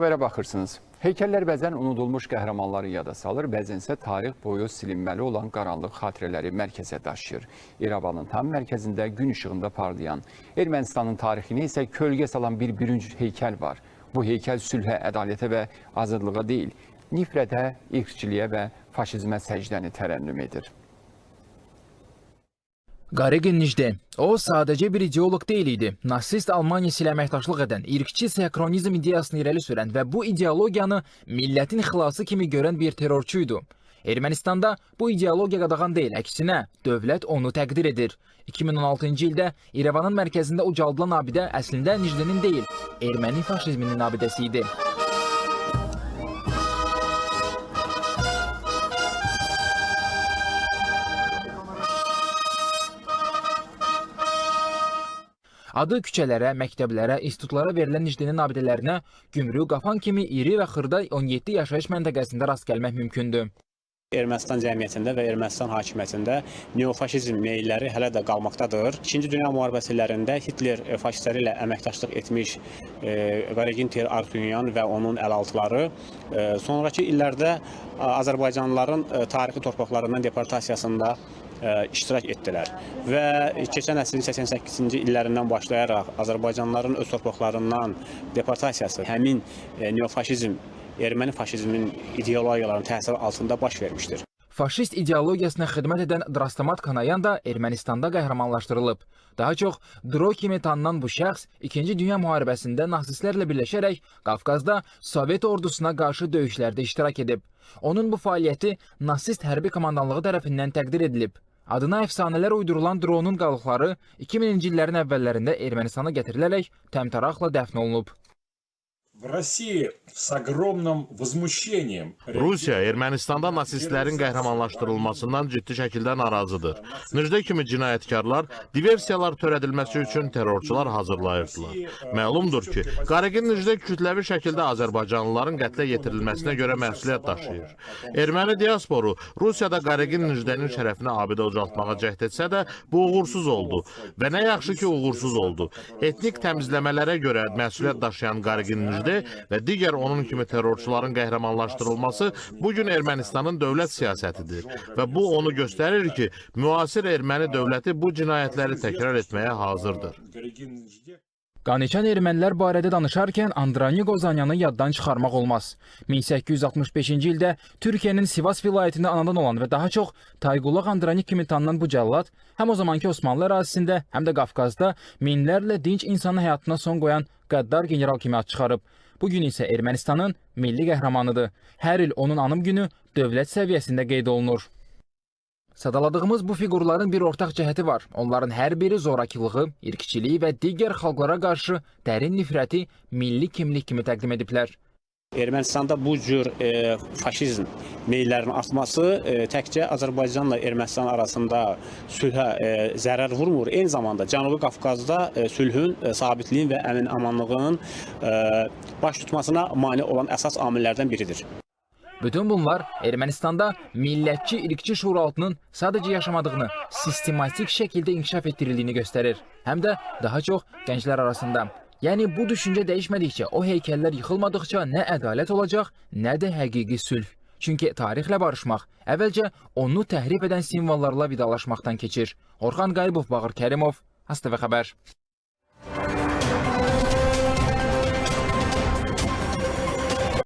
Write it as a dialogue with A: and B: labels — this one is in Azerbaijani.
A: Belə baxırsınız. Heykəllər bəzən unudulmuş qəhrəmanları yada salır, bəzənsə tarix boyu silinməli olan qaranlıq xatirələri mərkəzə daşıyır. İrəvanın tam mərkəzində gün işığında parlayan, Ermənistanın tarixini isə kölgə salan bir bürünc heykəl var. Bu heykəl sülhə, ədalətə və azadlığa deyil, nifrətə, irqçiliyə və faşizmə səcdəni tərənnüm edir.
B: Qaregin Nijde, o sadəcə bir ideolog deyil idi. Nasist Almaniyası ilə əməkdaşlıq edən, irqçi sinxronizm ideyasını irəli sürən və bu ideologiyanı millətin xilası kimi görən bir terrorçuydu. Ermənistanda bu ideologiya qadağan deyil, əksinə dövlət onu təqdir edir. 2016-cı ildə İrəvanın mərkəzində ucaldılan abidə əslində Nijdenin deyil, erməni faşizminin abidəsi idi. Adı küçələrə, məktəblərə, institutlara verilən Nijdenin abidələrinə Gümrük, Qafan kimi iri və xırda 17 yaşayış məntəqəsində rast gəlmək mümkündür.
C: Ermənistan cəmiyyətində və Ermənistan hakimiyyətində neofaşizm meyilləri hələ də qalmaqdadır. İkinci Dünya müharibəsi illərində Hitler faşistləri ilə əməkdaşlıq etmiş Qaregin Artunyan və onun əlaltıları sonraki illərdə Azərbaycanlıların tarixi torpaqlarından deportasiyasında iştirak etdilər və keçən əsrin 88-ci illərindən başlayaraq Azərbaycanlıların öz torpaqlarından deportasiyası həmin neofaşizm, erməni faşizminin ideologiyalarının təsiri altında baş vermişdir.
B: Faşist ideologiyasına xidmət edən Drastamat Kanayan da Ermənistanda qəhrəmanlaşdırılıb. Daha çox Dro kimi tanınan bu şəxs 2-ci Dünya müharibəsində nasistlərlə birləşərək Qafqazda Sovet ordusuna qarşı döyüşlərdə iştirak edib. Onun bu fəaliyyəti nasist hərbi komandanlığı tərəfindən təqdir edilib. Adına əfsanələr uydurulan Dro'nun qalıqları 2000-ci illərin əvvəllərində Ermənistana gətirilərək təmtəraqla dəfn olunub.
D: Rusiya Ermənistanda nasistlərin qəhrəmanlaşdırılmasından ciddi şəkildə narazıdır. Nijde kimi cinayətkarlar diversiyalar törədilməsi üçün terrorçular hazırlayırdılar. Məlumdur ki, Qaregin Nijde kütləvi şəkildə Azərbaycanlıların qətlə yetirilməsinə görə məsuliyyət daşıyır. Erməni diasporu Rusiyada Qaregin Nijdenin şərəfinə abidə ucaltmağa cəhd etsə də bu uğursuz oldu və nə yaxşı ki uğursuz oldu. Etnik təmizləmələrə görə məsuliyyət daşıyan Qaregin Nijde və digər onun kimi terrorçuların qəhrəmanlaşdırılması bugün Ermənistanın dövlət siyasətidir və bu onu göstərir ki, müasir erməni dövləti bu cinayətləri təkrar etməyə hazırdır.
B: Qaniçan ermənilər barədə danışarkən Androniq Ozanyanı yaddan çıxarmaq olmaz. 1865-ci ildə Türkiyənin Sivas vilayətində anadan olan və daha çox Tayqulaq Andronik kimi tanınan bu cəllad həm o zamanki Osmanlı ərazisində, həm də Qafqazda minlərlə dinc insanın həyatına son qoyan qəddar general kimi ad çıxarıb. Bugün isə Ermənistanın milli qəhrəmanıdır. Hər il onun anım günü dövlət səviyyəsində qeyd olunur. Sadaladığımız bu fiqurların bir ortaq cəhəti var. Onların hər biri zorakılığı, irqçiliyi və digər xalqlara qarşı dərin nifrəti milli kimlik kimi təqdim ediblər.
C: Ermənistanda bu cür faşizm meyillərinin artması təkcə Azərbaycanla Ermənistan arasında sülhə zərər vurmur. Eyni zamanda Cənubi Qafqazda sülhün, sabitliyin və əmin-amanlığın baş tutmasına mane olan əsas amillərdən biridir.
B: Bütün bunlar Ermənistanda millətçi irqçi şuuraltının sadəcə yaşamadığını, sistematik şəkildə inkişaf etdirildiyini göstərir. Həm də daha çox gənclər arasında. Yəni bu düşüncə dəyişmədikcə, o heykəllər yıxılmadıqca nə ədalət olacaq, nə də həqiqi sülh. Çünki tarixlə barışmaq əvvəlcə onu təhrif edən simvollarla vidalaşmaqdan keçir. Orxan Qayıbov, Bağır Kərimov, ASTV Xəbər.